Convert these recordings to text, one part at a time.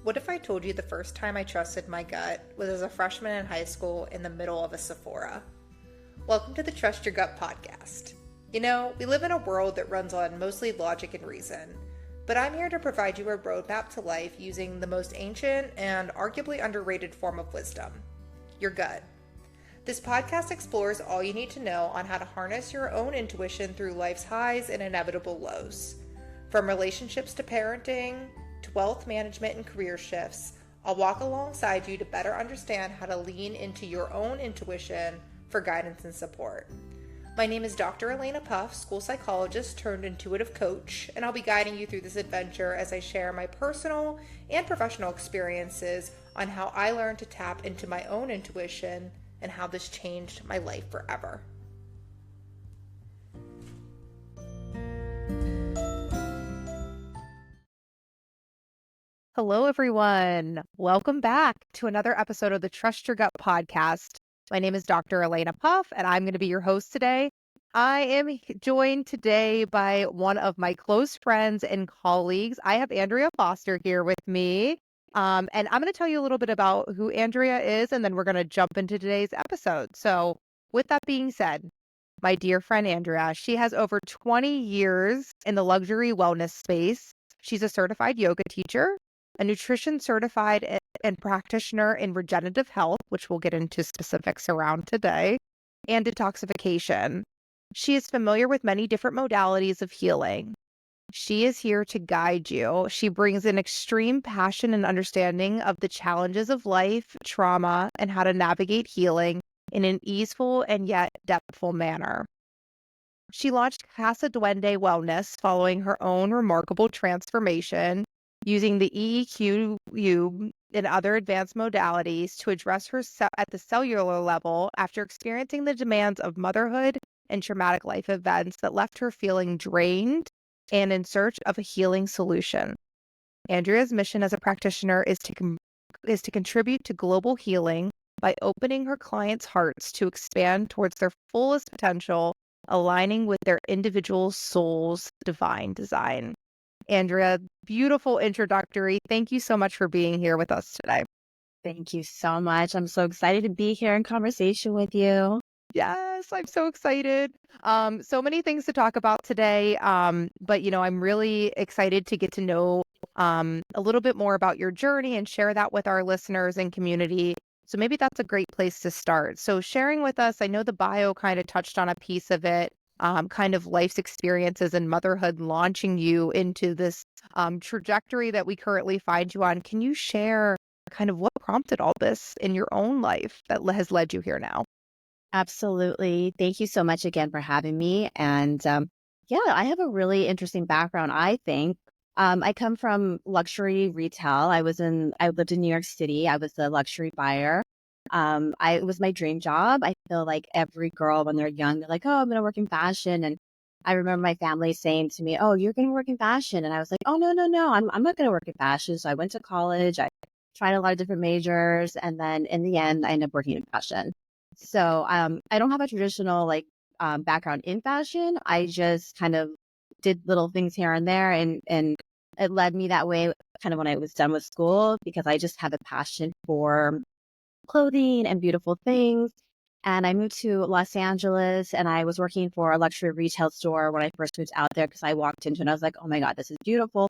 What if I told you the first time I trusted my gut was as a freshman in high school in the middle of a Sephora? Welcome to the Trust Your Gut podcast. You know, we live in a world that runs on mostly logic and reason, but I'm here to provide you a roadmap to life using the most ancient and arguably underrated form of wisdom, your gut. This podcast explores all you need to know on how to harness your own intuition through life's highs and inevitable lows. From relationships to parenting, to wealth management and career shifts, I'll walk alongside you to better understand how to lean into your own intuition for guidance and support. My name is Dr. Alaina Puff, school psychologist turned intuitive coach, and I'll be guiding you through this adventure as I share my personal and professional experiences on how I learned to tap into my own intuition and how this changed my life forever. Hello, everyone. Welcome back to another episode of the Trust Your Gut podcast. My name is Dr. Alaina Puff, and I'm going to be your host today. I am joined today by one of my close friends and colleagues. I have Andrea Foster here with me, and I'm going to tell you a little bit about who Andrea is, and then we're going to jump into today's episode. So with that being said, my dear friend Andrea, she has over 20 years in the luxury wellness space. She's a certified yoga teacher, a nutrition certified and practitioner in regenerative health, which we'll get into specifics around today, and detoxification. She is familiar with many different modalities of healing. She is here to guide you. She brings an extreme passion and understanding of the challenges of life, trauma, and how to navigate healing in an easeful and yet depthful manner. She launched Casa Duende Wellness following her own remarkable transformation, using the EEQU and other advanced modalities to address her at the cellular level after experiencing the demands of motherhood and traumatic life events that left her feeling drained and in search of a healing solution. Andrea's mission as a practitioner is to contribute to global healing by opening her clients' hearts to expand towards their fullest potential, aligning with their individual soul's divine design. Andrea, beautiful introductory. Thank you so much for being here with us today. Thank you so much. I'm so excited to be here in conversation with you. Yes, I'm so excited. So many things to talk about today. But I'm really excited to get to know a little bit more about your journey and share that with our listeners and community. So maybe that's a great place to start. So sharing with us, I know the bio kind of touched on a piece of it, kind of life's experiences and motherhood launching you into this trajectory that we currently find you on. Can you share kind of what prompted all this in your own life that has led you here now? Absolutely. Thank you so much again for having me. And I have a really interesting background, I think. I come from luxury retail. I lived in New York City. I was a luxury buyer. It was my dream job. I feel like every girl when they're young, they're like, oh, I'm going to work in fashion. And I remember my family saying to me, oh, you're going to work in fashion. And I was like, oh, no, I'm not going to work in fashion. So I went to college. I tried a lot of different majors. And then in the end, I ended up working in fashion. So I don't have a traditional background in fashion. I just kind of did little things here and there. And it led me that way kind of when I was done with school, because I just have a passion for clothing and beautiful things. And I moved to Los Angeles, and I was working for a luxury retail store when I first moved out there, because I walked into it and I was like, oh my God, this is beautiful.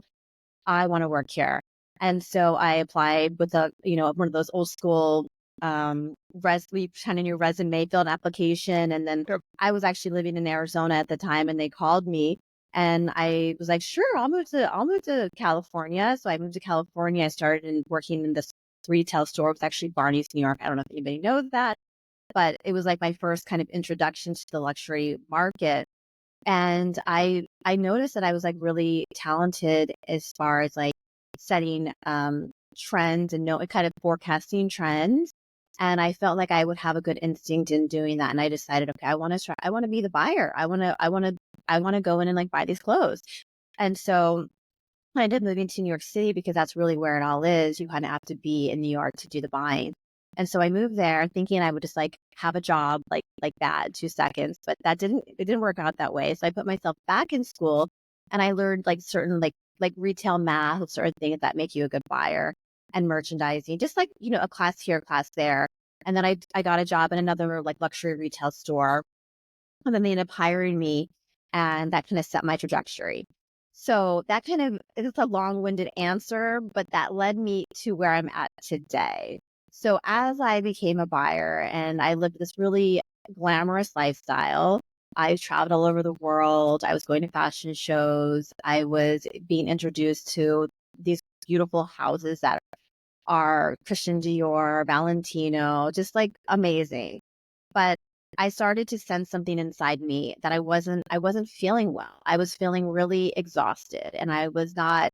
I want to work here. And so I applied with one of those old school we kind of new resume, filled an application. And then I was actually living in Arizona at the time, and they called me, and I was like, sure, I'll move to California. So I moved to California. I started working in this retail store. It was actually Barney's, New York. I don't know if anybody knows that, but it was like my first kind of introduction to the luxury market. And I noticed that I was like really talented as far as like setting trends and kind of forecasting trends. And I felt like I would have a good instinct in doing that. And I decided, okay, I want to be the buyer. I want to go in and like buy these clothes. And so I ended up moving to New York City, because that's really where it all is. You kind of have to be in New York to do the buying. And so I moved there thinking I would just like have a job like that in 2 seconds, but it didn't work out that way. So I put myself back in school, and I learned like certain like retail math, certain things that make you a good buyer. and merchandising, just like, a class here, class there. And then I got a job in another like luxury retail store. And then they ended up hiring me, and that kind of set my trajectory. So that kind of it's a long-winded answer, but that led me to where I'm at today. So as I became a buyer and I lived this really glamorous lifestyle, I traveled all over the world. I was going to fashion shows. I was being introduced to these beautiful houses that are Christian Dior, Valentino, just like amazing. But I started to sense something inside me that I wasn't feeling well. I was feeling really exhausted, and I was not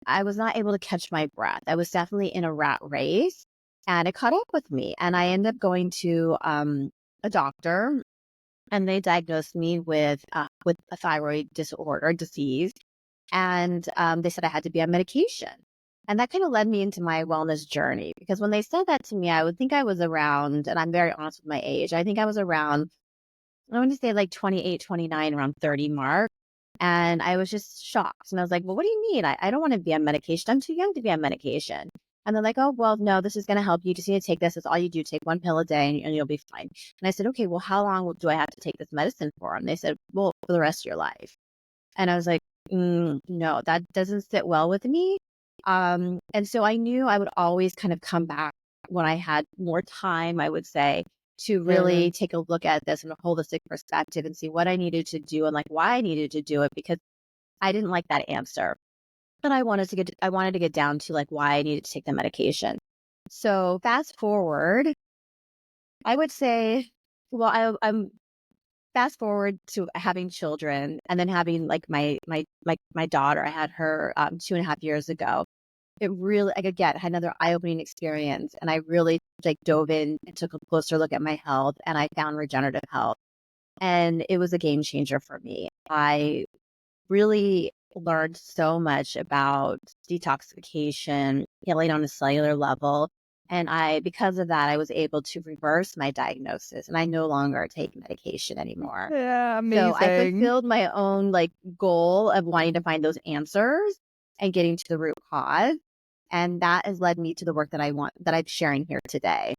able to catch my breath. I was definitely in a rat race, and it caught up with me. And I ended up going to a doctor, and they diagnosed me with a thyroid disease, and they said I had to be on medication. And that kind of led me into my wellness journey, because when they said that to me, I would think I was around, and I'm very honest with my age, I think I was around, I want to say like 28, 29, around 30 mark. And I was just shocked. And I was like, well, what do you mean? I don't want to be on medication. I'm too young to be on medication. And they're like, oh, well, no, this is going to help you. You just need to take this. It's all you do. Take one pill a day, and you'll be fine. And I said, okay, well, how long do I have to take this medicine for? And they said, well, for the rest of your life. And I was like, no, that doesn't sit well with me. And so I knew I would always kind of come back when I had more time, I would say, to really take a look at this in a holistic perspective and see what I needed to do and like why I needed to do it, because I didn't like that answer. But I wanted to get down to like why I needed to take the medication. So fast forward, I would say, well, I'm fast forward to having children and then having like my daughter. I had her 2.5 years ago. It really, like, again, had another eye-opening experience, and I really like dove in and took a closer look at my health, and I found regenerative health, and it was a game changer for me. I really learned so much about detoxification, healing on a cellular level. And because of that, I was able to reverse my diagnosis, and I no longer take medication anymore. Yeah, So I amazing. fulfilled my own like goal of wanting to find those answers and getting to the root cause. And that has led me to the work that I want, that I'm sharing here today.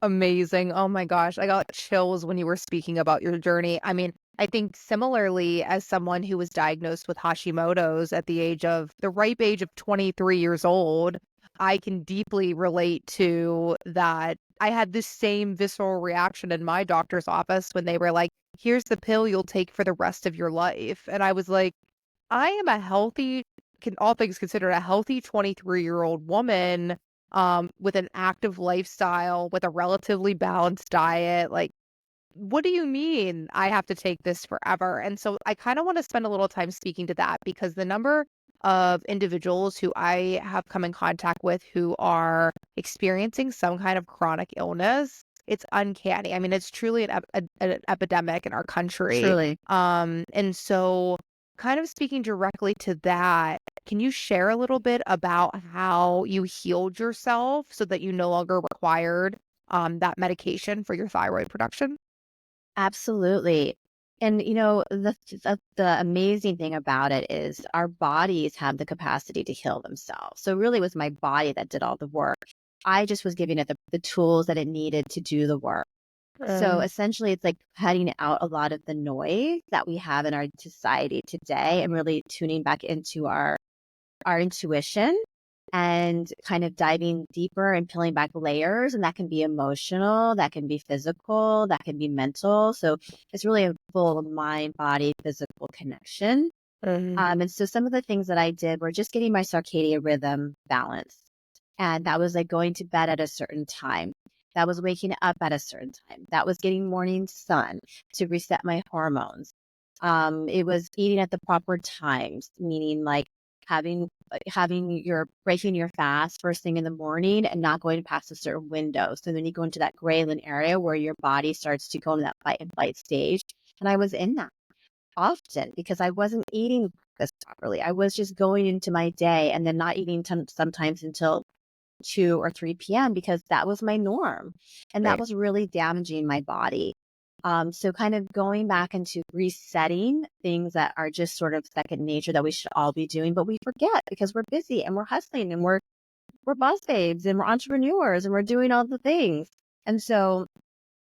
Amazing. Oh my gosh, I got chills when you were speaking about your journey. I mean, I think similarly, as someone who was diagnosed with Hashimoto's at the ripe age of 23 years old, I can deeply relate to that. I had this same visceral reaction in my doctor's office when they were like, here's the pill you'll take for the rest of your life. And I was like, I am a healthy, all things considered, a healthy 23-year-old woman, with an active lifestyle, with a relatively balanced diet. Like, what do you mean I have to take this forever? And so I kind of want to spend a little time speaking to that, because the number of individuals who I have come in contact with who are experiencing some kind of chronic illness, it's uncanny. I mean, it's truly an epidemic in our country. Truly. And so kind of speaking directly to that, can you share a little bit about how you healed yourself so that you no longer required that medication for your thyroid production? Absolutely. And the amazing thing about it is our bodies have the capacity to heal themselves. So really it was my body that did all the work. I just was giving it the tools that it needed to do the work. So essentially it's like cutting out a lot of the noise that we have in our society today and really tuning back into our intuition and kind of diving deeper and peeling back layers. And that can be emotional, that can be physical, that can be mental. So it's really a full mind, body, physical connection. Mhm. And so some of the things that I did were just getting my circadian rhythm balanced. And that was like going to bed at a certain time. That was waking up at a certain time. That was getting morning sun to reset my hormones. It was eating at the proper times, meaning like having your breaking your fast first thing in the morning and not going past a certain window. So then you go into that ghrelin area where your body starts to go into that fight and flight stage. And I was in that often because I wasn't eating this properly. I was just going into my day and then not eating sometimes until 2 or 3 p.m. because that was my norm. And that Right. was really damaging my body. So kind of going back into resetting things that are just sort of second nature that we should all be doing, but we forget because we're busy and we're hustling and we're we're boss babes and we're entrepreneurs and we're doing all the things. And so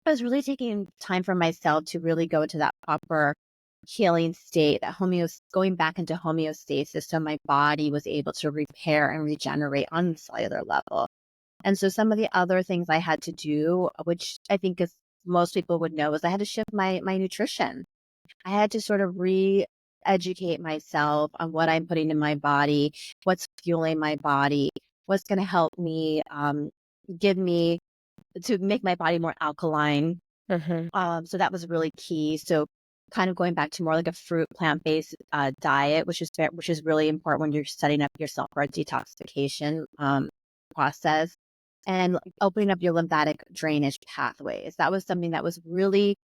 I was really taking time for myself to really go into that proper healing state, that going back into homeostasis so my body was able to repair and regenerate on the cellular level. And so some of the other things I had to do, which I think is most people would know, is I had to shift my nutrition. I had to sort of re-educate myself on what I'm putting in my body, what's fueling my body, what's going to help me give me to make my body more alkaline. Hmm. So that was really key. So kind of going back to more like a fruit plant-based diet, which is really important when you're setting up yourself for a detoxification process, and opening up your lymphatic drainage pathways. That was something that was really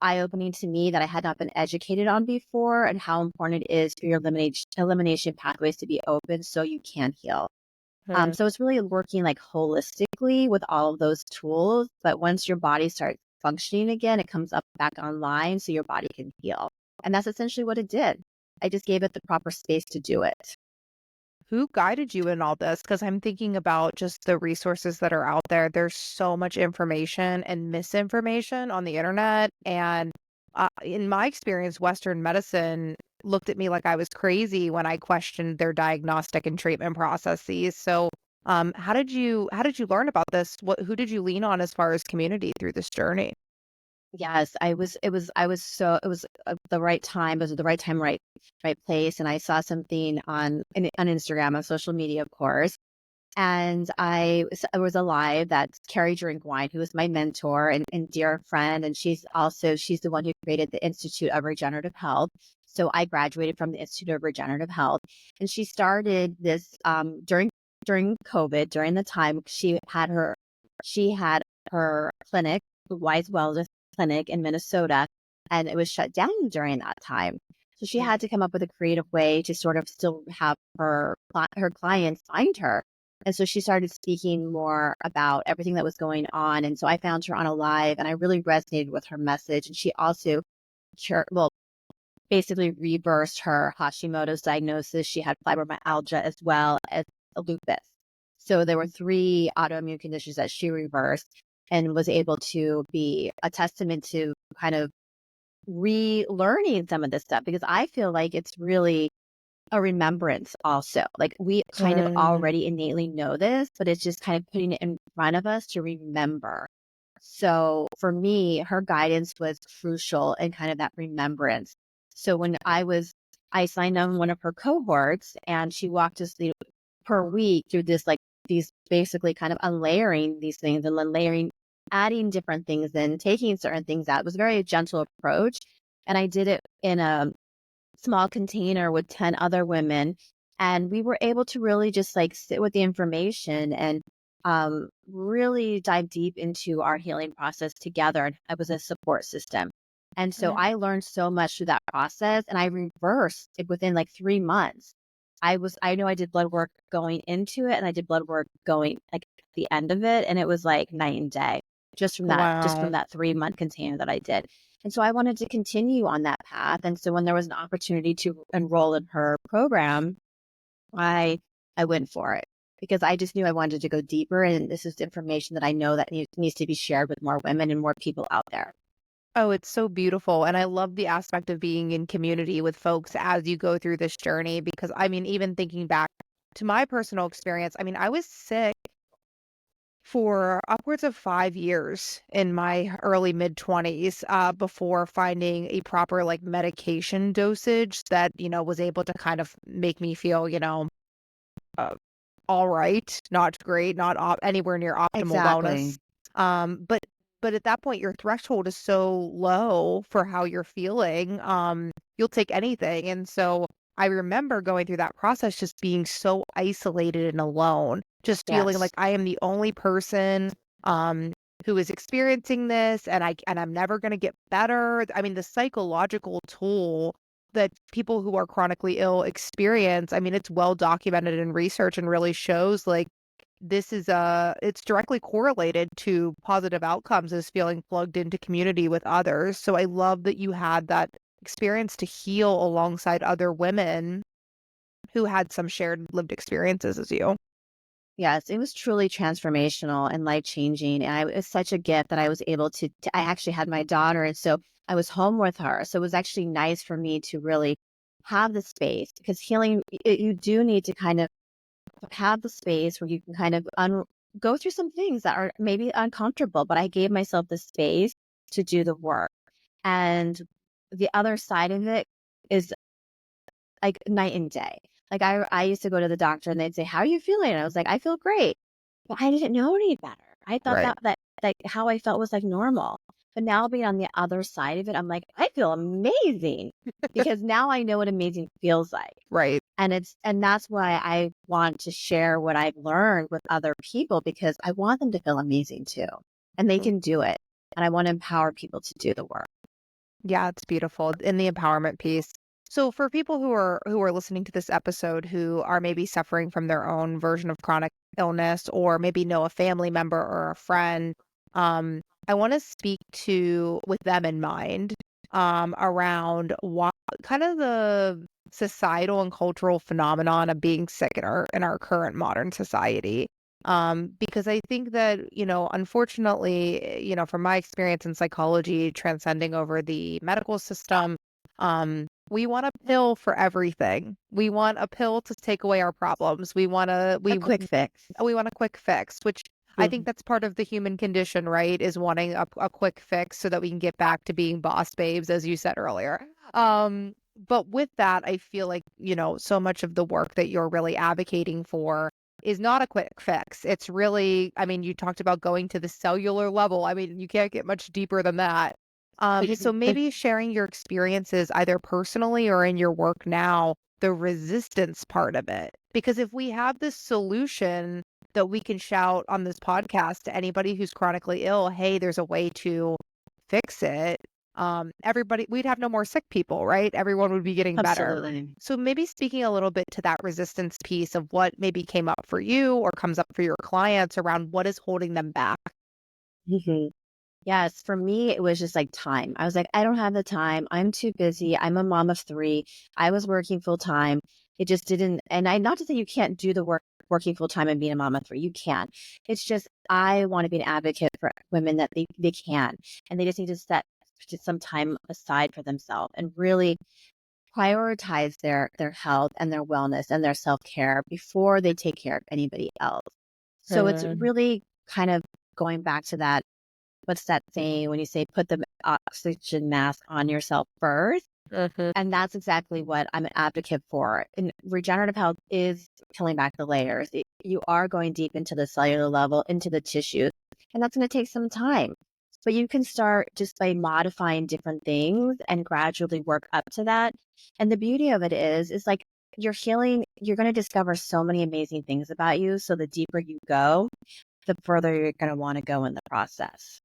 eye-opening to me that I had not been educated on before, and how important it is for your elimination pathways to be open so you can heal. So it's really working like holistically with all of those tools. But once your body starts functioning again, it comes up back online so your body can heal. And that's essentially what it did. I just gave it the proper space to do it. Who guided you in all this? Because I'm thinking about just the resources that are out there. There's so much information and misinformation on the internet. And in my experience, Western medicine looked at me like I was crazy when I questioned their diagnostic and treatment processes. So, how did you learn about this? Who did you lean on as far as community through this journey? Yes, I was so, it was the right time. It was the right time, right place. And I saw something on Instagram, on social media, of course. And I was alive. That's Carrie Drink Wine, who was my mentor and dear friend. And she's the one who created the Institute of Regenerative Health. So I graduated from the Institute of Regenerative Health, and she started this during COVID. During the time she had her clinic, the Wise Wellness Clinic in Minnesota, and it was shut down during that time. So she had to come up with a creative way to sort of still have her clients find her. And so she started speaking more about everything that was going on. And so I found her on a live, and I really resonated with her message. And she also, well, basically reversed her Hashimoto's diagnosis. She had fibromyalgia as well as lupus. So there were three autoimmune conditions that she reversed and was able to be a testament to kind of relearning some of this stuff, because I feel like it's really a remembrance also. Like, we kind of Mm, already innately know this, but it's just kind of putting it in front of us to remember. So for me, her guidance was crucial in kind of that remembrance. So I signed on one of her cohorts, and she walked us per week through these basically kind of unlayering these things, and then layering, adding different things in, taking certain things out. It was a very gentle approach. And I did it in a small container with 10 other women. And we were able to really just like sit with the information and really dive deep into our healing process together. And it was a support system. And so mm. I learned so much through that process, and I reversed it within like 3 months. I know I did blood work going into it, and I did blood work going like at the end of it. And it was like night and day just from Wow. that 3 month container that I did. And so I wanted to continue on that path. And so when there was an opportunity to enroll in her program, I I went for it, because I just knew I wanted to go deeper. And this is information that I know that needs to be shared with more women and more people out there. Oh, it's so beautiful. And I love the aspect of being in community with folks as you go through this journey. Because I mean, even thinking back to my personal experience, I mean, I was sick for upwards of 5 years in my early mid 20s before finding a proper like medication dosage that, was able to kind of make me feel, uh, all right, not great, not anywhere near optimal wellness. Exactly. But at that point, your threshold is so low for how you're feeling. You'll take anything. And so I remember going through that process, just being so isolated and alone, just feeling Yes. like I am the only person um, who is experiencing this, and I'm never going to get better. I mean, the psychological toll that people who are chronically ill experience, I mean, it's well documented in research and really shows like it's directly correlated to positive outcomes as feeling plugged into community with others. So I love that you had that experience to heal alongside other women who had some shared lived experiences as you. Yes, it was truly transformational and life changing. And it was such a gift that I was able I actually had my daughter. And so I was home with her. So it was actually nice for me to really have the space because healing, you do need to kind of have the space where you can kind of go through some things that are maybe uncomfortable. But I gave myself the space to do the work. And the other side of it is like night and day. Like I used to go to the doctor and they'd say, "How are you feeling?" And I was like, "I feel great." But I didn't know any better. I thought Right. that like how I felt was like normal. But now being on the other side of it, I'm like, I feel amazing because now I know what amazing feels like. Right. And that's why I want to share what I've learned with other people because I want them to feel amazing too. And they can do it. And I want to empower people to do the work. Yeah, it's beautiful in the empowerment piece. So for people who are listening to this episode who are maybe suffering from their own version of chronic illness or maybe know a family member or a friend, I want to speak to with them in mind around what kind of the societal and cultural phenomenon of being sick in our current modern society. Because I think that, unfortunately, from my experience in psychology, transcending over the medical system, we want a pill for everything. We want a pill to take away our problems. A quick fix. We want a quick fix, which I think Mhm. that's part of the human condition, right? Is wanting a quick fix so that we can get back to being boss babes, as you said earlier. But with that, I feel like, so much of the work that you're really advocating for is not a quick fix. It's really, I mean, you talked about going to the cellular level. I mean, you can't get much deeper than that. So maybe sharing your experiences either personally or in your work now, the resistance part of it. Because if we have this solution that we can shout on this podcast to anybody who's chronically ill, hey, there's a way to fix it. Everybody, we'd have no more sick people, right? Everyone would be getting better. Absolutely. So maybe speaking a little bit to that resistance piece of what maybe came up for you or comes up for your clients around what is holding them back. Mhm. Yes, for me, it was just like time. I was like, I don't have the time. I'm too busy. I'm a mom of three. I was working full time. It just didn't, and I not to say you can't do the work working full time and being a mom of three. You can. It's just I want to be an advocate for women that they can, and they just need to set just some time aside for themselves and really prioritize their health and their wellness and their self care before they take care of anybody else. So it's Mhm. really kind of going back to that what's that saying when you say put the oxygen mask on yourself first? Mhm. And that's exactly what I'm an advocate for. And regenerative health is peeling back the layers. You are going deep into the cellular level, into the tissues, and that's going to take some time. But you can start just by modifying different things and gradually work up to that. And the beauty of it is like you're healing, you're going to discover so many amazing things about you. So the deeper you go, the further you're going to want to go in the process.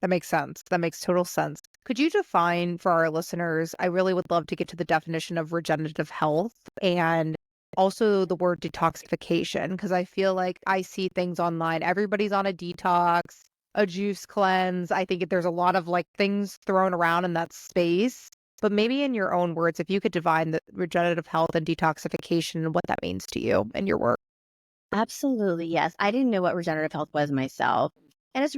That makes sense. That makes total sense. Could you define for our listeners? I really would love to get to the definition of regenerative health and also the word detoxification, because I feel like I see things online. Everybody's on a detox, a juice cleanse. I think there's a lot of like things thrown around in that space. But maybe in your own words, if you could define the regenerative health and detoxification and what that means to you and your work. Absolutely, yes. I didn't know what regenerative health was myself. And it's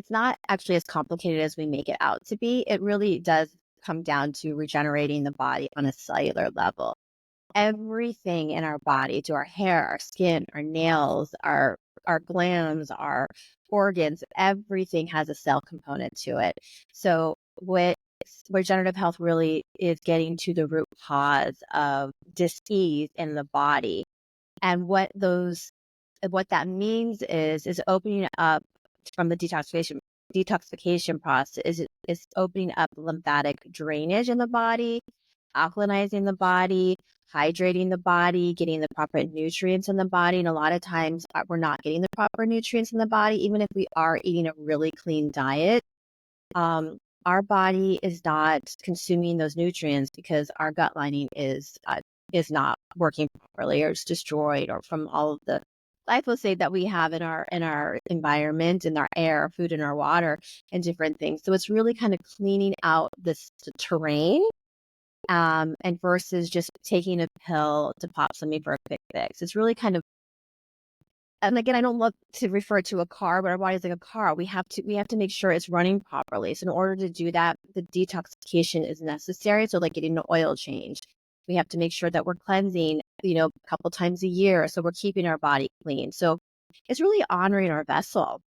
not actually as complicated as we make it out to be. It really does come down to regenerating the body on a cellular level. Everything in our body, to our hair, our skin, our nails, our glands, our organs, everything has a cell component to it. So what regenerative health really is getting to the root cause of disease in the body and what that means is opening up from the detoxification process is opening up lymphatic drainage in the body, alkalinizing the body, hydrating the body, getting the proper nutrients in the body. And a lot of times we're not getting the proper nutrients in the body, even if we are eating a really clean diet. Um, our body is not consuming those nutrients because our gut lining is not working properly or it's destroyed or from all of the glyphosate that we have in our environment, in our air, food, in our water, and different things. So it's really kind of cleaning out this terrain and versus just taking a pill to pop something for a quick fix. It's really kind of, and again, I don't love to refer to a car, but our body's like a car. We have to make sure it's running properly. So in order to do that, the detoxification is necessary. So like getting an oil change, we have to make sure that we're cleansing, a couple times a year. So we're keeping our body clean. So it's really honoring our vessel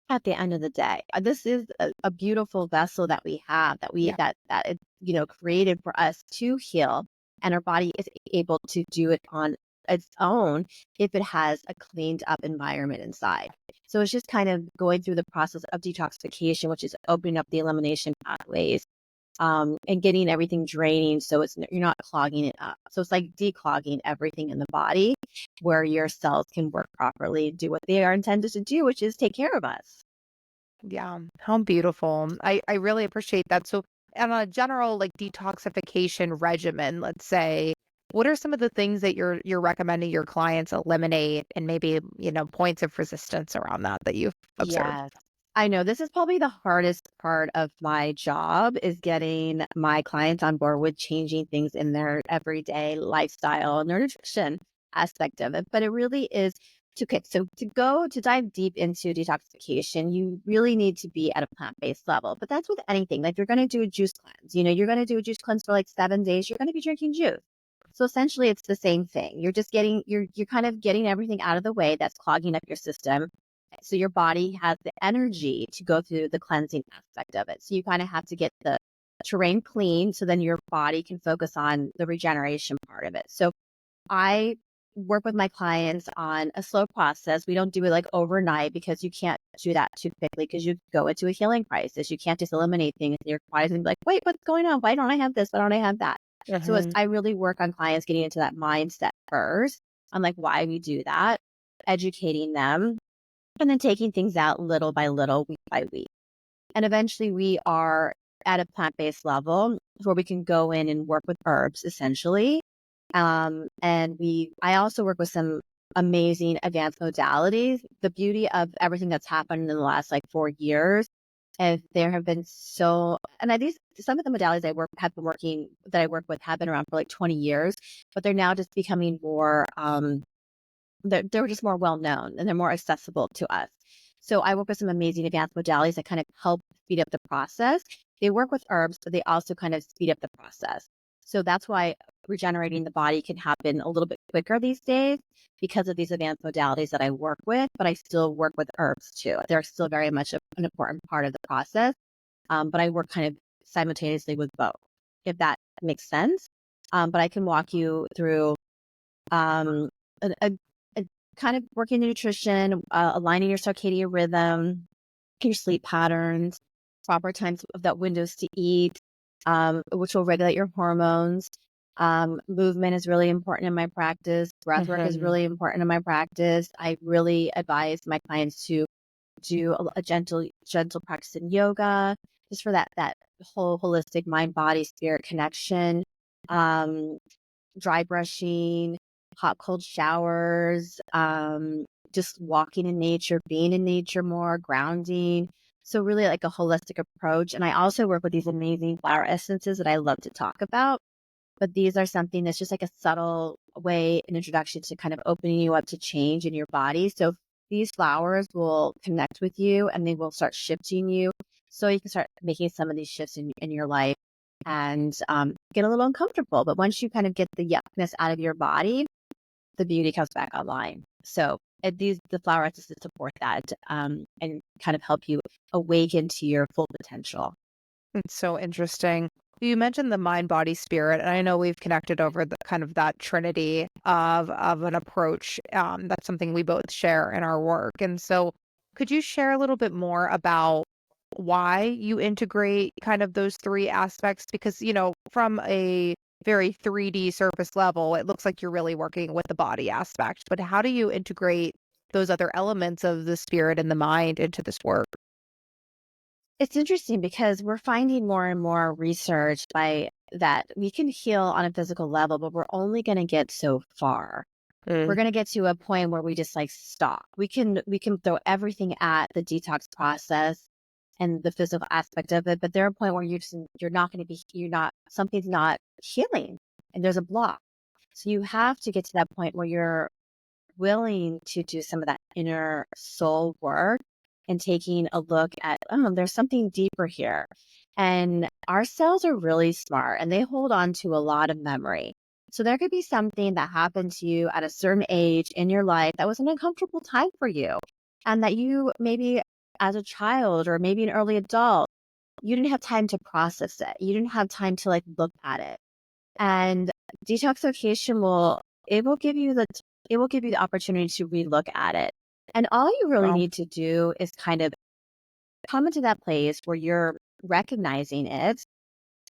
at the end of the day. This is a beautiful vessel that we have, Yeah. that it, created for us to heal, and our body is able to do it on its own if it has a cleaned up environment inside. So it's just kind of going through the process of detoxification, which is opening up the elimination pathways, and getting everything draining, so you're not clogging it up. So it's like declogging everything in the body, where your cells can work properly, do what they are intended to do, which is take care of us. Yeah. How beautiful. I really appreciate that. So on a general like detoxification regimen, let's say, what are some of the things that you're recommending your clients eliminate and maybe, points of resistance around that you've observed? Yes. I know this is probably the hardest part of my job, is getting my clients on board with changing things in their everyday lifestyle and their nutrition aspect of it. But it really is to dive deep into detoxification, you really need to be at a plant-based level. But that's with anything. Like, you're going to do a juice cleanse. You're going to do a juice cleanse for like 7 days. You're going to be drinking juice. So essentially it's the same thing. You're kind of getting everything out of the way that's clogging up your system, so your body has the energy to go through the cleansing aspect of it. So you kind of have to get the terrain clean, so then your body can focus on the regeneration part of it. So I work with my clients on a slow process. We don't do it like overnight, because you can't do that too quickly, because you go into a healing crisis. You can't just eliminate things. Your body's gonna be like, wait, what's going on? Why don't I have this? Why don't I have that? Hmm. I really work on clients getting into that mindset first, on like why we do that, educating them, and then taking things out little by little, week by week. And eventually we are at a plant-based level where we can go in and work with herbs essentially. I also work with some amazing advanced modalities. The beauty of everything that's happened in the last like 4 years, and there have been these, some of the modalities that I work with have been around for like 20 years, but they're now just becoming more, they're just more well known, and they're more accessible to us. So I work with some amazing advanced modalities that kind of help speed up the process. They work with herbs, but they also kind of speed up the process. So that's why regenerating the body can happen a little bit quicker these days, because of these advanced modalities that I work with. But I still work with herbs too. They're still very much an important part of the process. But I work kind of simultaneously with both, if that makes sense. But I can walk you through, um, a kind of working the nutrition, aligning your circadian rhythm, your sleep patterns, proper times of that windows to eat, which will regulate your hormones. Movement is really important in my practice. Breath work is Hmm. really important in my practice. I really advise my clients to do a gentle practice in yoga, just for that whole holistic mind, body, spirit connection. Um, Dry brushing, hot, cold showers, just walking in nature, being in nature more, grounding. So really like a holistic approach. And I also work with these amazing flower essences that I love to talk about. But these are something that's just like a subtle way, an introduction to kind of opening you up to change in your body. So these flowers will connect with you, and they will start shifting you, so you can start making some of these shifts in your life, and get a little uncomfortable. But once you kind of get the yuckness out of your body, the beauty comes back online. So the flower essences support that, and kind of help you awaken to your full potential. It's so interesting. You mentioned the mind, body, spirit, and I know we've connected over the kind of that trinity of an approach. That's something we both share in our work. And so, could you share a little bit more about why you integrate kind of those three aspects? Because, from a very 3D surface level, it looks like you're really working with the body aspect. But how do you integrate those other elements of the spirit and the mind into this work? It's interesting, because we're finding more and more research by that we can heal on a physical level, but we're only going to get so far. We're Mm. going to get to a point where we just like stop. We can throw everything at the detox process, and the physical aspect of it. But there are a point where you're not going to be, something's not healing and there's a block. So you have to get to that point where you're willing to do some of that inner soul work and taking a look at, oh, there's something deeper here. And our cells are really smart and they hold on to a lot of memory. So there could be something that happened to you at a certain age in your life that was an uncomfortable time for you. And that you maybe as a child or maybe an early adult, you didn't have time to process it. You didn't have time to like look at it. And detoxification will give you the opportunity to relook at it. And all you really Wow. need to do is kind of come into that place where you're recognizing it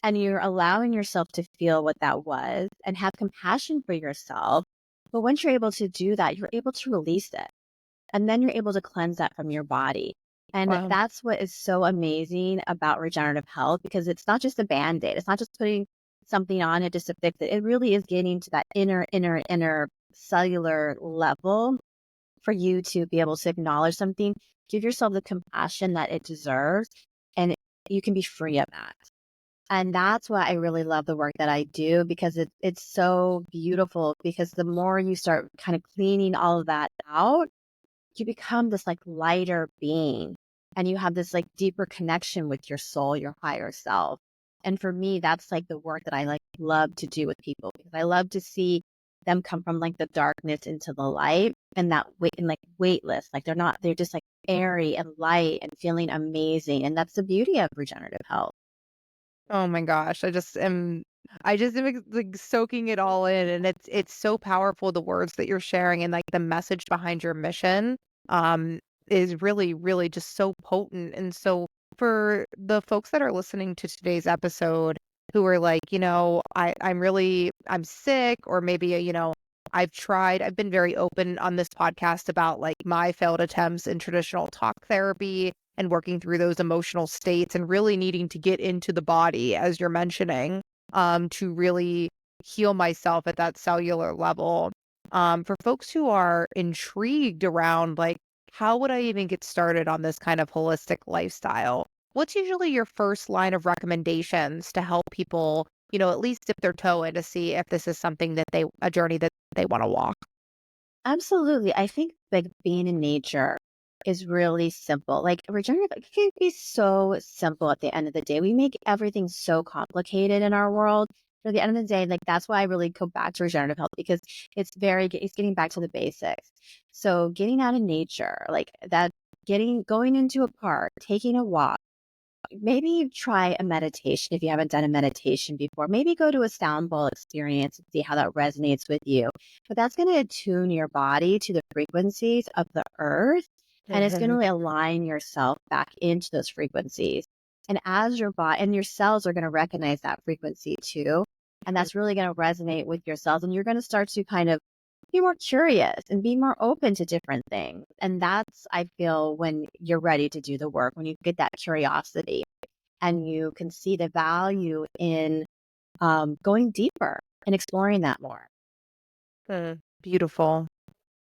and you're allowing yourself to feel what that was and have compassion for yourself. But once you're able to do that, you're able to release it. And then you're able to cleanse that from your body. And Wow. that's what is so amazing about regenerative health, because it's not just a band-aid. It's not just putting something on it just to fix it. It really is getting to that inner cellular level for you to be able to acknowledge something, give yourself the compassion that it deserves, and you can be free of that. And that's why I really love the work that I do, because it's so beautiful, because the more you start kind of cleaning all of that out, you become this like lighter being and you have this like deeper connection with your soul, your higher self. And for me, that's like the work that I like love to do with people, because I love to see them come from like the darkness into the light, and that weight and like weightless, like they're just like airy and light and feeling amazing. And that's the beauty of regenerative health. Oh my gosh, I just am like soaking it all in, and it's so powerful, the words that you're sharing and like the message behind your mission um is really really just so potent. And so for the folks that are listening to today's episode who are like, I'm sick, or maybe I've been very open on this podcast about like my failed attempts in traditional talk therapy and working through those emotional states and really needing to get into the body, as you're mentioning, to really heal myself at that cellular level. For folks who are intrigued around, like, how would I even get started on this kind of holistic lifestyle? What's usually your first line of recommendations to help people, at least dip their toe in to see if this is something a journey that they want to walk? Absolutely. I think like being in nature is really simple. Like regenerative, it can be so simple at the end of the day. We make everything so complicated in our world. But at the end of the day, like that's why I really go back to regenerative health, because it's getting back to the basics. So getting out of nature, like that, going into a park, taking a walk. Maybe try a meditation if you haven't done a meditation before. Maybe go to a sound bowl experience and see how that resonates with you. But that's going to attune your body to the frequencies of the earth, and it's going Mhm. to align yourself back into those frequencies. And as your body and your cells are going to recognize that frequency too. And that's really going to resonate with your cells. And you're going to start to kind of be more curious and be more open to different things. And that's, I feel, when you're ready to do the work, when you get that curiosity and you can see the value in going deeper and exploring that more. Beautiful.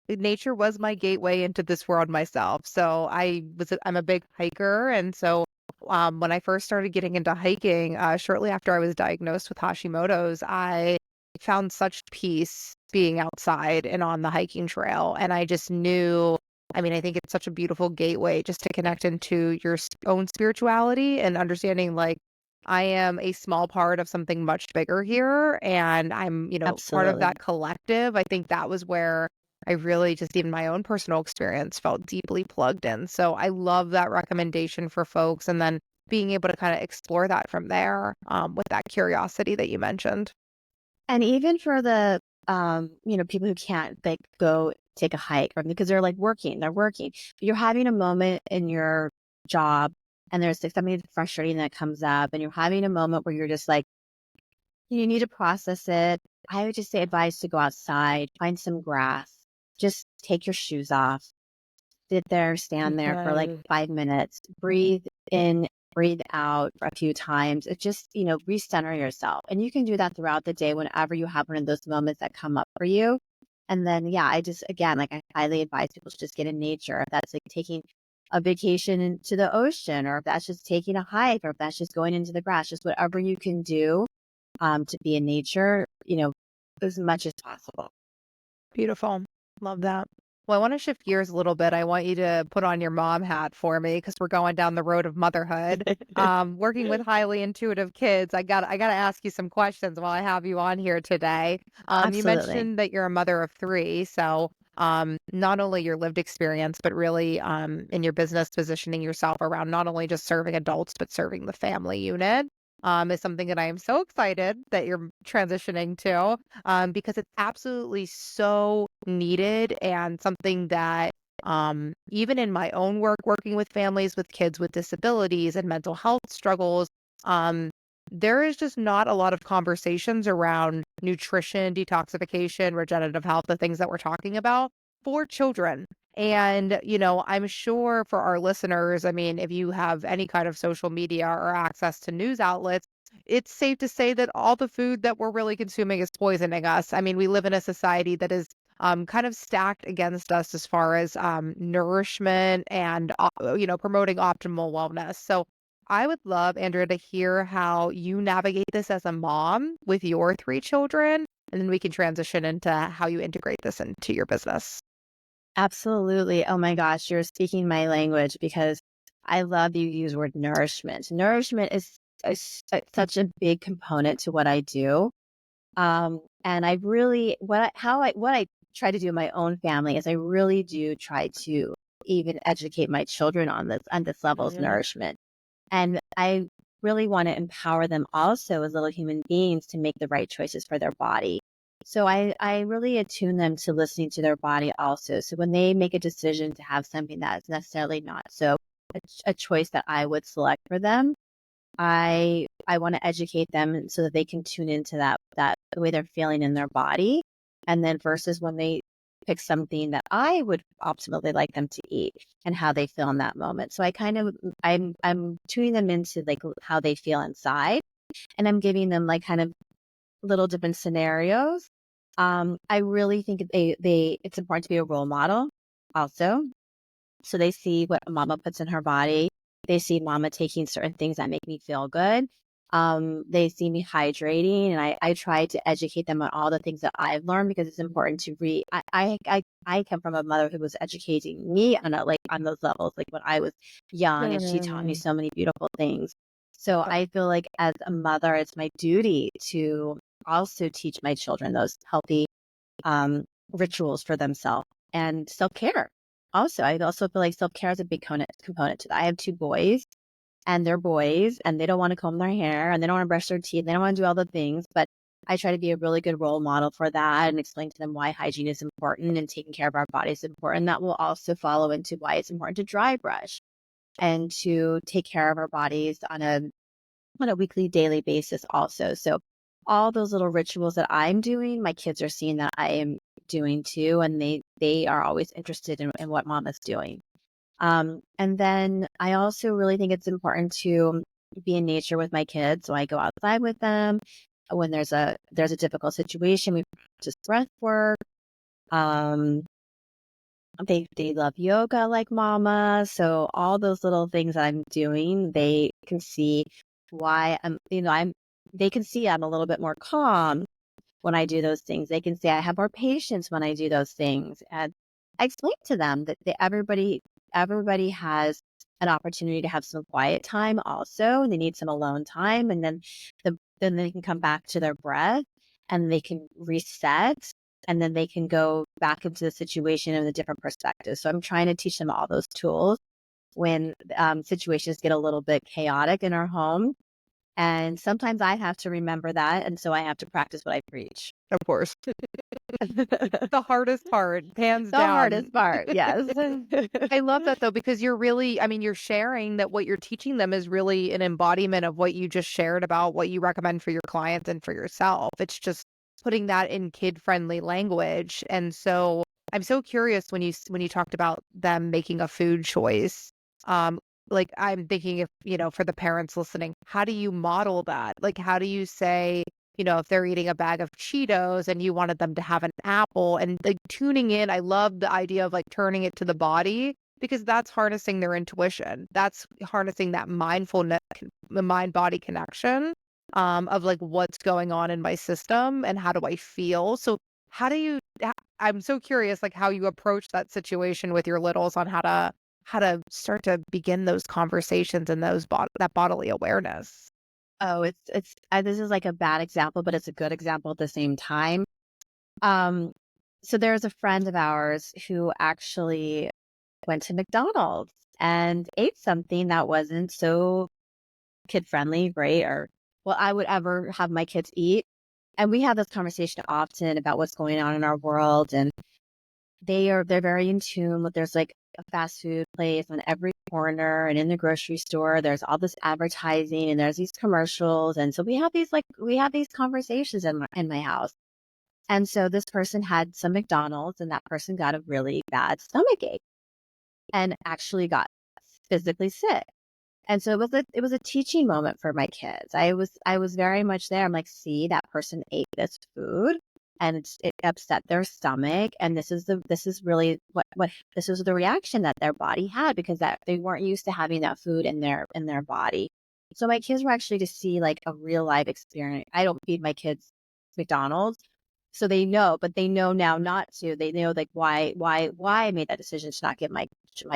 Nature was my gateway into this world myself. So I'm a big hiker. And so when I first started getting into hiking, shortly after I was diagnosed with Hashimoto's, I found such peace being outside and on the hiking trail. And I just knew, I think it's such a beautiful gateway just to connect into your own spirituality and understanding like I am a small part of something much bigger here. And I'm, part of Absolutely. that collective. I think that was where I really just even my own personal experience felt deeply plugged in. So I love that recommendation for folks, and then being able to kind of explore that from there with that curiosity that you mentioned. And even for the people who can't like go take a hike, or because they're working. But you're having a moment in your job and there's like something frustrating that comes up, and you're having a moment where you're just like, you need to process it. I would just say advise to go outside, find some grass, just take your shoes off, sit there, stand there for like Mhm. 5 minutes, breathe in, breathe out a few times. It just, recenter yourself. And you can do that throughout the day whenever you have one of those moments that come up for you. And then, yeah, I just, again, like I highly advise people to just get in nature. If that's like taking a vacation to the ocean, or if that's just taking a hike, or if that's just going into the grass, just whatever you can do to be in nature, as much as possible. Beautiful. Love that. Well, I want to shift gears a little bit. I want you to put on your mom hat for me because we're going down the road of motherhood. Working with highly intuitive kids, I got to ask you some questions while I have you on here today. You Absolutely. mentioned that you're a mother of three, so not only your lived experience, but really in your business positioning yourself around not only just serving adults but serving the family unit. Is something that I am so excited that you're transitioning to because it's absolutely so needed and something that even in my own work, working with families with kids with disabilities and mental health struggles, um, there is just not a lot of conversations around nutrition, detoxification, regenerative health, the things that we're talking about for children. And, I'm sure for our listeners, I mean, if you have any kind of social media or access to news outlets, it's safe to say that all the food that we're really consuming is poisoning us. I mean, we live in a society that is kind of stacked against us as far as nourishment and, promoting optimal wellness. So I would love, Andrea, to hear how you navigate this as a mom with your three children, and then we can transition into how you integrate this into your business. Absolutely. Oh my gosh, you're speaking my language because I love you use word nourishment. Nourishment is such a big component to what I do. And I really what I try to do in my own family is I really do try to even educate my children on this level of Mhm. nourishment. And I really want to empower them also as little human beings to make the right choices for their body. So I really attune them to listening to their body also. So when they make a decision to have something that's necessarily not so a choice that I would select for them, I want to educate them so that they can tune into that the way they're feeling in their body. And then versus when they pick something that I would optimally like them to eat and how they feel in that moment. So I'm tuning them into like how they feel inside, and I'm giving them like kind of little different scenarios. I really think they it's important to be a role model also, so they see what mama puts in her body. They see mama taking certain things that make me feel good. They see me hydrating, and I try to educate them on all the things that I've learned because it's important to read. I come from a mother who was educating me on those levels, like when I was young, and she taught me Mm. so many beautiful things. So I feel like as a mother, it's my duty to also teach my children those healthy um, rituals for themselves and self care. Also, I also feel like self care is a big component to that. I have two boys, and they're boys, and they don't want to comb their hair, and they don't want to brush their teeth, they don't want to do all the things. But I try to be a really good role model for that and explain to them why hygiene is important and taking care of our body is important. That will also follow into why it's important to dry brush and to take care of our bodies on a weekly, daily basis also. So all those little rituals that I'm doing, my kids are seeing that I am doing too, and they are always interested in what mama's doing. And then I also really think it's important to be in nature with my kids. So I go outside with them when there's a difficult situation. We practice breath work. Um, they love yoga like mama. So all those little things that I'm doing, they can see why they can see I'm a little bit more calm when I do those things. They can say I have more patience when I do those things. And I explain to them that everybody has an opportunity to have some quiet time also. And they need some alone time. And then they can come back to their breath and they can reset, and then they can go back into the situation in a different perspective. So I'm trying to teach them all those tools when situations get a little bit chaotic in our home. And sometimes I have to remember that. And so I have to practice what I preach. Of course. The hardest part, hands The down. hardest part, yes. I love that though, because you're really, I mean, you're sharing that what you're teaching them is really an embodiment of what you just shared about what you recommend for your clients and for yourself. It's just putting that in kid-friendly language. And so I'm so curious when you talked about them making a food choice. Um, like I'm thinking if, for the parents listening, how do you model that? Like how do you say, if they're eating a bag of Cheetos and you wanted them to have an apple and like tuning in, I love the idea of like turning it to the body because that's harnessing their intuition. That's harnessing that mindfulness, the mind body connection, of like what's going on in my system and how do I feel. So how do you? I'm so curious, like how you approach that situation with your littles on how to start to begin those conversations and that bodily awareness. Oh, this is like a bad example, but it's a good example at the same time. Um, so there's a friend of ours who actually went to McDonald's and ate something that wasn't so kid friendly, right? Or what I would ever have my kids eat. And we have this conversation often about what's going on in our world. And they're very in tune with there's like a fast food place on every corner and in the grocery store, there's all this advertising and there's these commercials. And so we have these conversations in my house. And so this person had some McDonald's and that person got a really bad stomach ache and actually got physically sick. And so it was a teaching moment for my kids. I was very much there. I'm like, see, that person ate this food and it upset their stomach. And this is really what this is the reaction that their body had because that they weren't used to having that food in their body. So my kids were actually to see like a real life experience. I don't feed my kids McDonald's. So they know, but they know now not to. They know like why I made that decision to not give my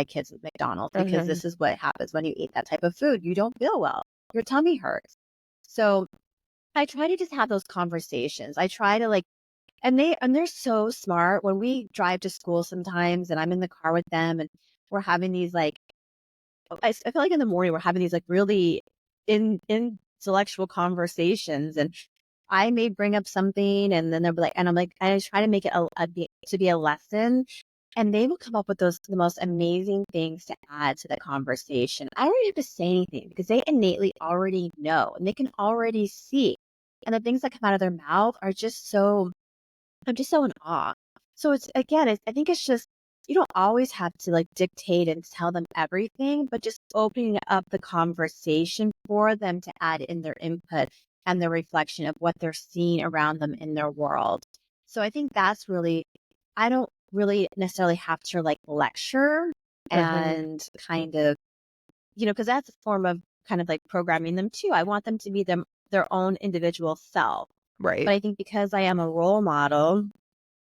kids McDonald's because Mhm. this is what happens when you eat that type of food. You don't feel well. Your tummy hurts. So I try to just have those conversations. I try to like and they're so smart. When we drive to school sometimes and I'm in the car with them and we're having these like I feel like in the morning we're having these like really intellectual conversations and I may bring up something and then they'll be like, and I'm like, I try to make it to be a lesson. And they will come up with the most amazing things to add to the conversation. I don't even have to say anything because they innately already know and they can already see. And the things that come out of their mouth are just so I'm just so in awe. So it's again, I think it's just you don't always have to like dictate and tell them everything, but just opening up the conversation for them to add in their input and their reflection of what they're seeing around them in their world. So I think that's really, I don't really necessarily have to like lecture Mhm. and kind of, because that's a form of kind of like programming them too. I want them to be their own individual self. Right. But I think because I am a role model,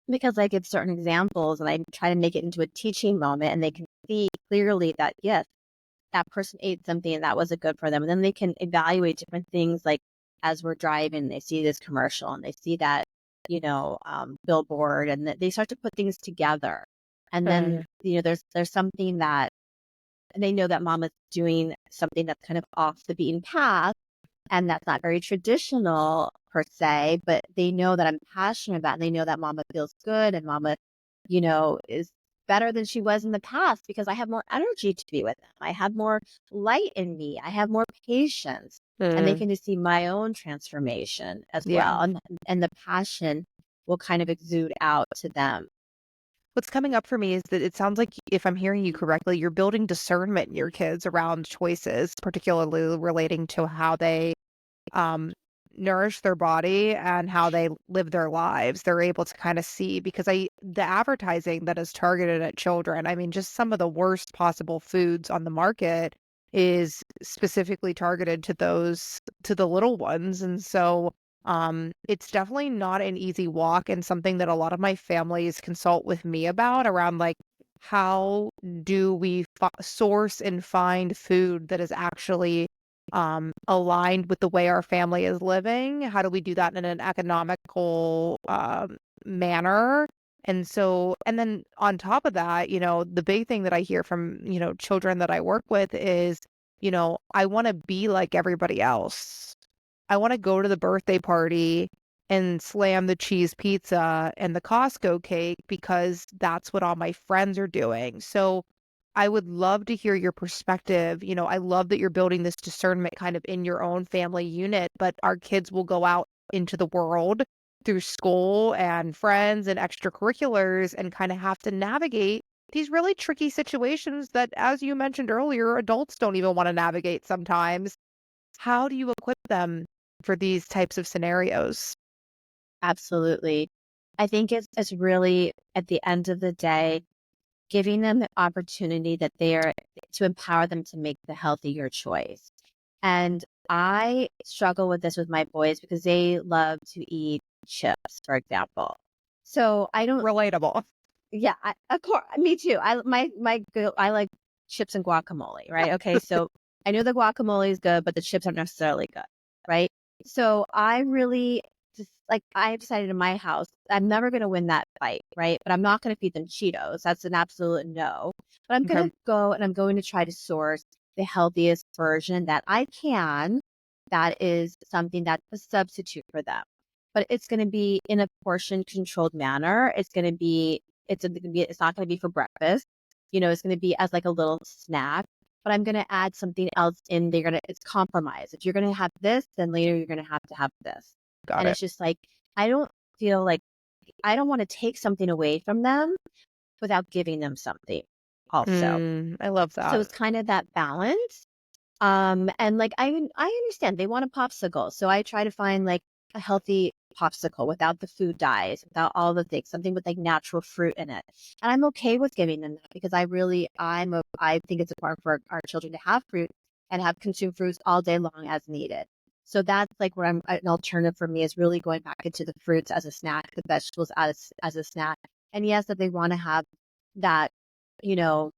because I give certain examples and I try to make it into a teaching moment and they can see clearly that, yes, that person ate something and that wasn't good for them. And then they can evaluate different things like as we're driving, they see this commercial and they see that, billboard and they start to put things together. And then, Mhm. there's something that they know that mama's doing something that's kind of off the beaten path and that's not very traditional per se, but they know that I'm passionate about it. And they know that mama feels good and mama, is better than she was in the past because I have more energy to be with them. I have more light in me. I have more patience. And they Mhm. can just see my own transformation as Yeah. well. And the passion will kind of exude out to them. What's coming up for me is that it sounds like, if I'm hearing you correctly, you're building discernment in your kids around choices, particularly relating to how they um, nourish their body and how they live their lives. They're able to kind of see because the advertising that is targeted at children, I mean, just some of the worst possible foods on the market is specifically targeted to to the little ones. And so it's definitely not an easy walk and something that a lot of my families consult with me about around like how do we source and find food that is actually aligned with the way our family is living? How do we do that in an economical manner? And so, and then on top of that, the big thing that I hear from, children that I work with is, I want to be like everybody else. I want to go to the birthday party and slam the cheese pizza and the Costco cake because that's what all my friends are doing. So I would love to hear your perspective. I love that you're building this discernment kind of in your own family unit, but our kids will go out into the world through school and friends and extracurriculars and kind of have to navigate these really tricky situations that, as you mentioned earlier, adults don't even want to navigate sometimes. How do you equip them for these types of scenarios? Absolutely. I think it's really at the end of the day, giving them the opportunity that to empower them to make the healthier choice. And I struggle with this with my boys because they love to eat chips, for example. So I don't, Relatable. yeah, of course, me too. I like chips and guacamole, right? Okay, so I know the guacamole is good, but the chips aren't necessarily good, right? So I really just like I decided in my house, I'm never going to win that fight, right? But I'm not going to feed them Cheetos. That's an absolute no. But I'm going Okay. to go and I'm going to try to source the healthiest version that I can. That is something that's a substitute for them, but it's going to be in a portion controlled manner. It's not going to be for breakfast. It's going to be as like a little snack, but I'm going to add something else in. It's compromise. If you're going to have this, then later you're going to have this. Got And it. it's just like, I don't feel like I don't want to take something away from them without giving them something also. I love So that. it's kind of that balance. And like I understand they want a popsicle. So I try to find like a healthy popsicle without the food dyes, without all the things, something with like natural fruit in it. And I'm okay with giving them that because I think it's important for our children to have fruit and have consume fruits all day long as needed. So that's like where an alternative for me is really going back into the fruits as a snack, the vegetables as a snack. And yes, that they want to have that, you know,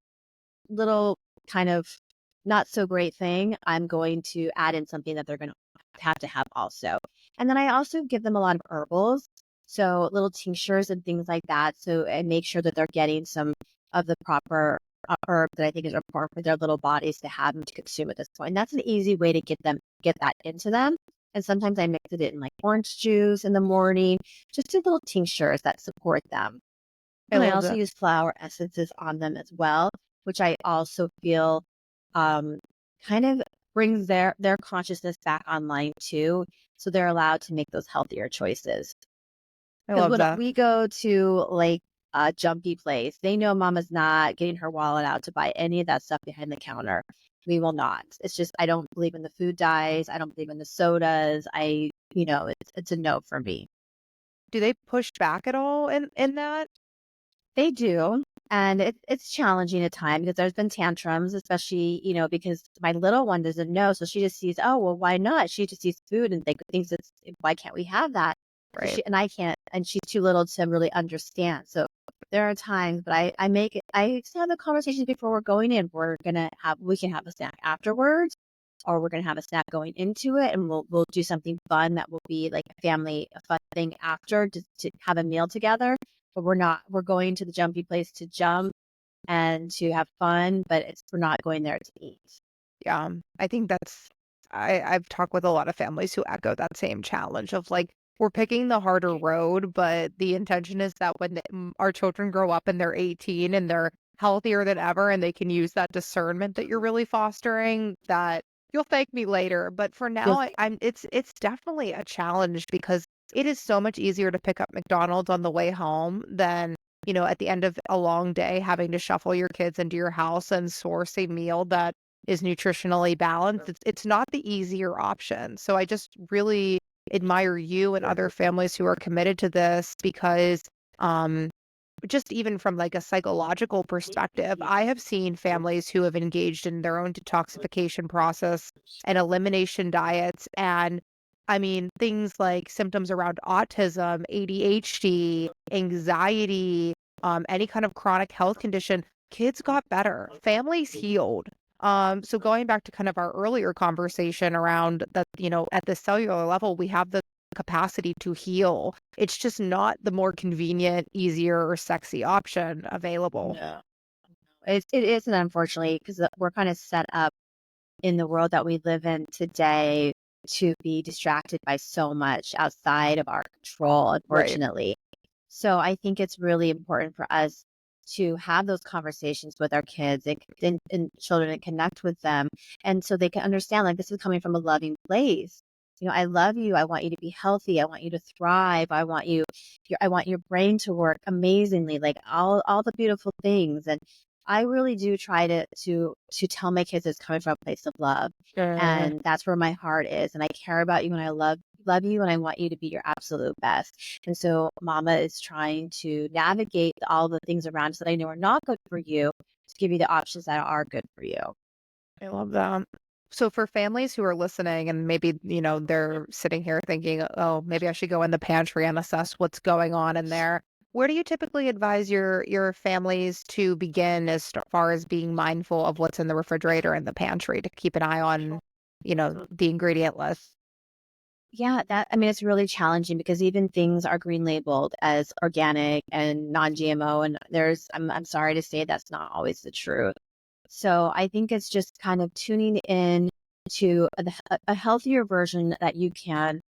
little kind of not so great thing, I'm going to add in something that they're going to have also. And then I also give them a lot of herbals. So little tinctures and things like that. So, and make sure that they're getting some of the proper herb that I think is important for their little bodies to have them to consume at this point. And that's an easy way to get that into them. And sometimes I mix it in like orange juice in the morning, just do little tinctures that support them. I And I love also that. use flower essences on them as well, which I also feel um, kind of brings their consciousness back online too. So they're allowed to make those healthier choices. I Because love when that. we go to like a jumpy place, they know mama's not getting her wallet out to buy any of that stuff behind the counter. We will not. It's just, I don't believe in the food dyes. I don't believe in the sodas. It's a no for me. Do they push back at all in that? They do. And it's challenging at times because there's been tantrums, especially, because my little one doesn't know. So she just sees, oh, well, why not? She just sees food and thinks why can't we have that? So Right. and I can't, and she's too little to really understand. So there are times, but I have the conversations before we're going in. We can have a snack afterwards, or we're going to have a snack going into it. And we'll do something fun that will be like a fun thing after to have a meal together, but we're going to the jumpy place to jump and to have fun, but we're not going there to eat. Yeah. I think I've talked with a lot of families who echo that same challenge of like, we're picking the harder road, but the intention is that when our children grow up and they're 18 and they're healthier than ever and they can use that discernment that you're really fostering, that you'll thank me later. But for now, You'll it's definitely a challenge because it is so much easier to pick up McDonald's on the way home than, at the end of a long day, having to shuffle your kids into your house and source a meal that is nutritionally balanced. It's not the easier option. So I just really admire you and other families who are committed to this because um just even from like a psychological perspective, I have seen families who have engaged in their own detoxification process and elimination diets. And I mean, things like symptoms around autism, ADHD, anxiety, any kind of chronic health condition, kids got better, families healed. So going back to kind of our earlier conversation around that, at the cellular level, we have the capacity to heal. It's just not the more convenient, easier, or sexy option available. No. It isn't, unfortunately, because we're kind of set up in the world that we live in today to be distracted by so much outside of our control, Right. unfortunately. So I think it's really important for us to have those conversations with our kids and children and connect with them. And so they can understand like this is coming from a loving place. I love you. I want you to be healthy. I want you to thrive. I want your brain to work amazingly, like all the beautiful things. And I really do try to tell my kids it's coming from a place of love. Uh, And that's where my heart is. And I care about you and I love you and I want you to be your absolute best. And so mama is trying to navigate all the things around us that I know are not good for you to give you the options that are good for you. I love that. So for families who are listening and maybe, they're sitting here thinking, oh, maybe I should go in the pantry and assess what's going on in there. Where do you typically advise your families to begin as far as being mindful of what's in the refrigerator and the pantry to keep an eye on, the ingredient list? Yeah, I mean, it's really challenging because even things are green labeled as organic and non-GMO, and I'm sorry to say that's not always the truth. So I think it's just kind of tuning in to a healthier version that you can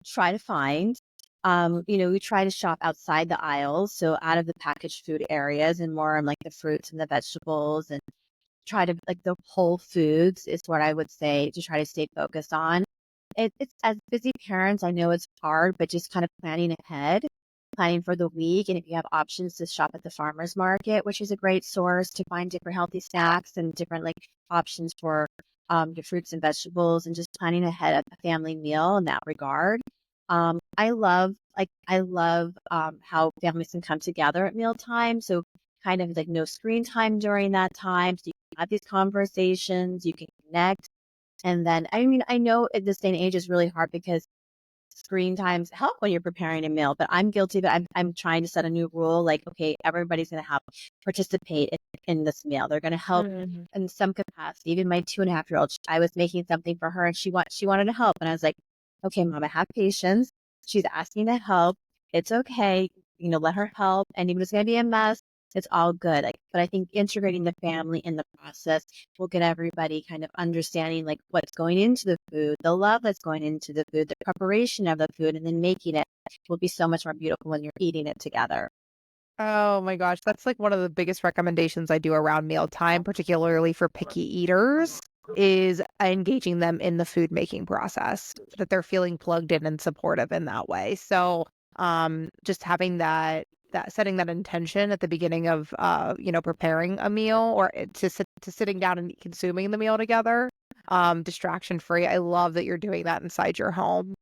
try to find. We try to shop outside the aisles, so out of the packaged food areas and more on like the fruits and the vegetables and try to like the whole foods is what I would say to try to stay focused on. It's as busy parents, I know it's hard, but just kind of planning ahead, planning for the week. And if you have options to shop at the farmer's market, which is a great source to find different healthy snacks and different like options for the fruits and vegetables and just planning ahead of a family meal in that regard. I love how families can come together at mealtime. So kind of like no screen time during that time. So you can have these conversations, you can connect. And then, I mean, I know at this day and age is really hard because screen times help when you're preparing a meal, but I'm guilty of it. I'm trying to set a new rule. Like, okay, everybody's going to have participate in this meal. They're going to help Mhm. in some capacity. Even my 2.5-year-old, I was making something for her and she wanted to help. And I was like, okay, mama, have patience. She's asking to help. It's okay. Let her help. And even if it's going to be a mess, it's all good. Like, but I think integrating the family in the process will get everybody kind of understanding like what's going into the food, the love that's going into the food, the preparation of the food, and then making it will be so much more beautiful when you're eating it together. Oh my gosh, that's like one of the biggest recommendations I do around mealtime, particularly for picky eaters, is engaging them in the food making process, that they're feeling plugged in and supportive in that way. So, just having that setting that intention at the beginning of preparing a meal or to sitting down and consuming the meal together, distraction free. I love that you're doing that inside your home,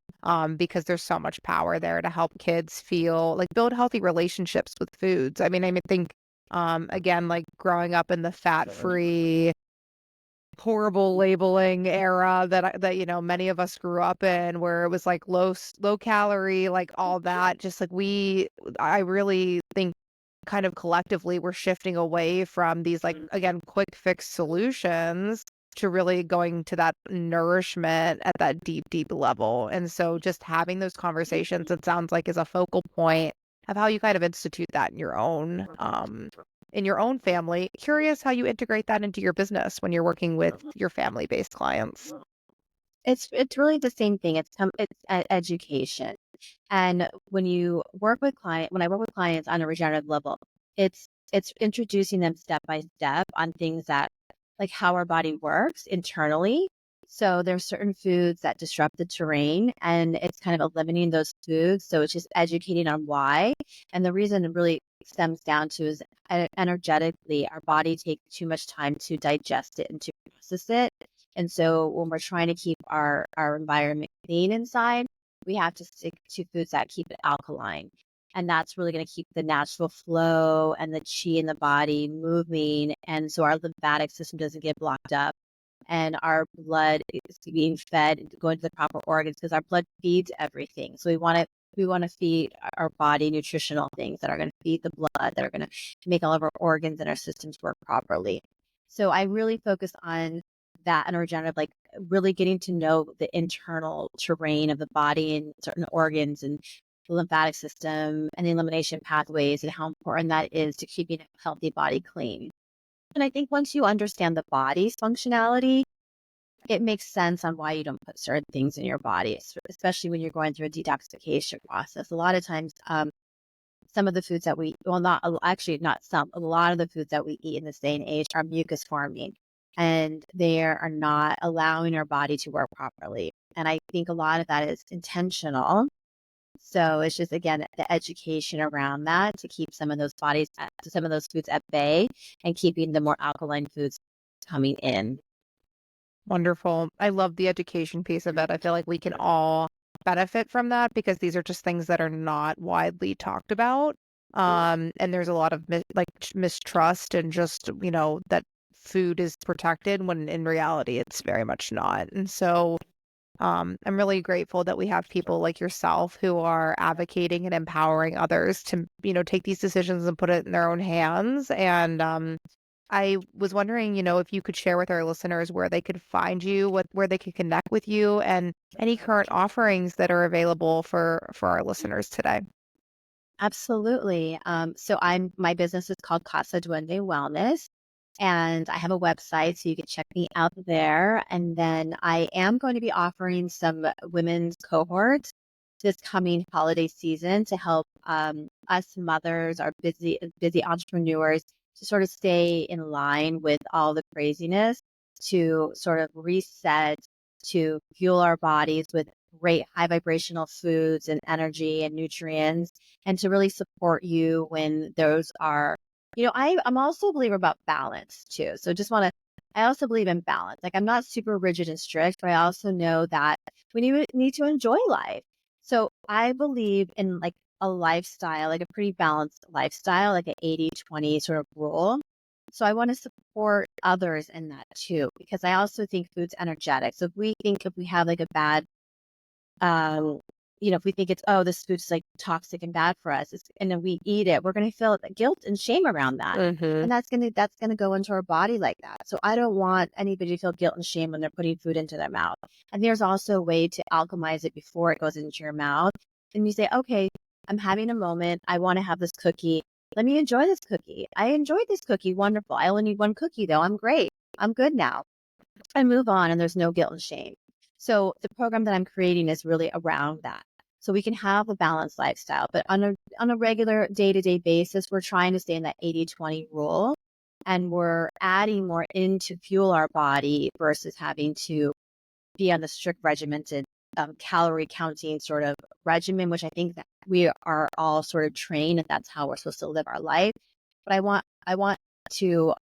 because there's so much power there to help kids feel like build healthy relationships with foods. I think, again, like growing up in the fat-free, horrible labeling era that many of us grew up in, where it was like low calorie, like all that. Just like I really think kind of collectively we're shifting away from these like again quick fix solutions to really going to that nourishment at that deep level. And so just having those conversations, it sounds like, is a focal point of how you kind of institute that in your own family. Curious how you integrate that into your business when you're working with your family-based clients. It's really the same thing. It's education. And when I work with clients on a regenerative level, it's introducing them step by step on things that like how our body works internally. So there's certain foods that disrupt the terrain and it's kind of eliminating those foods. So it's just educating on why. And the reason it really stems down to is energetically, our body takes too much time to digest it and to process it. And so when we're trying to keep our environment clean inside, we have to stick to foods that keep it alkaline. And that's really going to keep the natural flow and the chi in the body moving. And so our lymphatic system doesn't get blocked up and our blood is being fed, going to the proper organs because our blood feeds everything. So we want to feed our body nutritional things that are going to feed the blood, that are going to make all of our organs and our systems work properly. So I really focus on that and regenerative, like really getting to know the internal terrain of the body and certain organs and the lymphatic system and the elimination pathways and how important that is to keeping a healthy body clean. And I think once you understand the body's functionality, it makes sense on why you don't put certain things in your body, especially when you're going through a detoxification process. A lot of times, some of the foods that well, actually, not some, a lot of the foods that we eat in this day and age are mucus forming and they are not allowing our body to work properly. And I think a lot of that is intentional. So it's just, again, the education around that to keep some of those foods at bay and keeping the more alkaline foods coming in. Wonderful. I love the education piece of it. I feel like we can all benefit from that because these are just things that are not widely talked about. And there's a lot of mistrust and just, that food is protected when in reality it's very much not. And so I'm really grateful that we have people like yourself who are advocating and empowering others to, take these decisions and put it in their own hands. And I was wondering, if you could share with our listeners where they could find you, where they could connect with you, and any current offerings that are available for our listeners today. Absolutely. My business is called Casa Duende Wellness, and I have a website, so you can check me out there. And then I am going to be offering some women's cohorts this coming holiday season to help us mothers, our busy entrepreneurs, to sort of stay in line with all the craziness, to sort of reset, to fuel our bodies with great high vibrational foods and energy and nutrients, and to really support you when those are, I'm also a believer about balance too. So I also believe in balance. Like, I'm not super rigid and strict, but I also know that we need to enjoy life. So I believe in like a lifestyle, like a pretty balanced lifestyle, like an 80-20 sort of rule. So I want to support others in that too, because I also think food's energetic. So if we have like a bad um, if we think it's, oh, this food's like toxic and bad for us, and then we eat it, we're going to feel guilt and shame around that. Mm-hmm. And that's going to go into our body like that. So I don't want anybody to feel guilt and shame when they're putting food into their mouth. And there's also a way to alchemize it before it goes into your mouth. And you say, okay, I'm having a moment. I want to have this cookie. Let me enjoy this cookie. I enjoyed this cookie. Wonderful. I only need one cookie though. I'm great. I'm good now. And move on, and there's no guilt and shame. So the program that I'm creating is really around that. So we can have a balanced lifestyle, but on a regular day-to-day basis, we're trying to stay in that 80-20 rule, and we're adding more in to fuel our body versus having to be on the strict regimented calorie counting sort of regimen, which I think that we are all sort of trained that that's how we're supposed to live our life. But I want to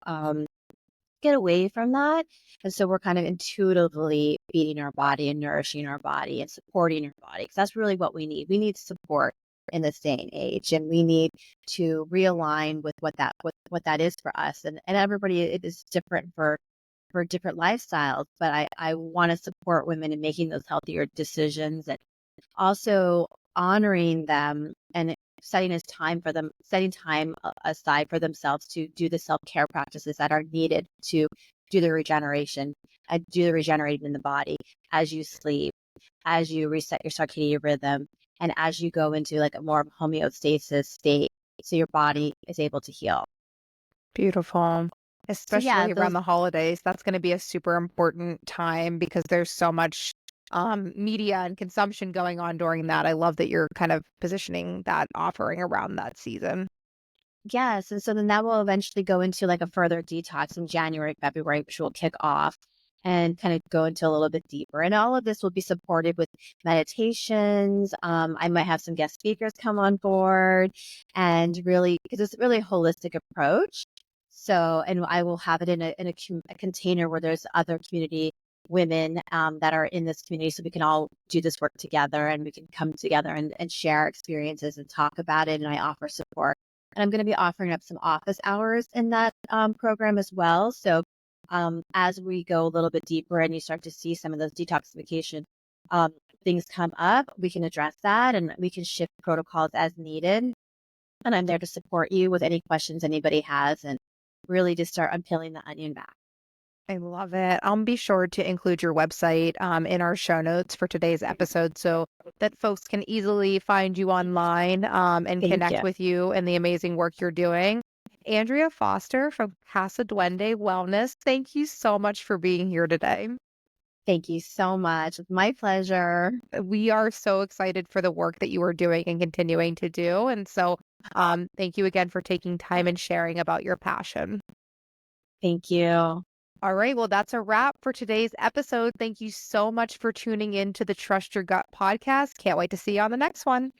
get away from that. And so we're kind of intuitively feeding our body and nourishing our body and supporting our body, because that's really what we need. We need support in this day and age, and we need to realign with what that is for us. And everybody, it is different for different lifestyles, but I want to support women in making those healthier decisions, and also honoring them and setting time aside for themselves to do the self-care practices that are needed to do the regeneration and do the regenerating in the body as you sleep, as you reset your circadian rhythm, and as you go into like a more homeostasis state, so your body is able to heal. Beautiful. So yeah, Especially around those the holidays, that's going to be a super important time because there's so much media and consumption going on during that. I love that you're kind of positioning that offering around that season. Yes, and so then that will eventually go into like a further detox in January, February, which will kick off and kind of go into a little bit deeper. And all of this will be supported with meditations. I might have some guest speakers come on board, and really, because it's really a holistic approach. So, and I will have it in a container where there's other community women that are in this community, so we can all do this work together, and we can come together and share experiences and talk about it. And I offer support. And I'm going to be offering up some office hours in that program as well. So as we go a little bit deeper and you start to see some of those detoxification um, things come up, we can address that, and we can shift protocols as needed. And I'm there to support you with any questions anybody has, and really just start unpeeling the onion back. I love it. I'll be sure to include your website in our show notes for today's episode so that folks can easily find you online and Thank connect you. with you and the amazing work you're doing. Andrea Foster from Casa Duende Wellness, thank you so much for being here today. Thank you so much. It's my pleasure. We are so excited for the work that you are doing and continuing to do. And so thank you again for taking time and sharing about your passion. Thank you. All right. Well, that's a wrap for today's episode. Thank you so much for tuning in to the Trust Your Gut podcast. Can't wait to see you on the next one.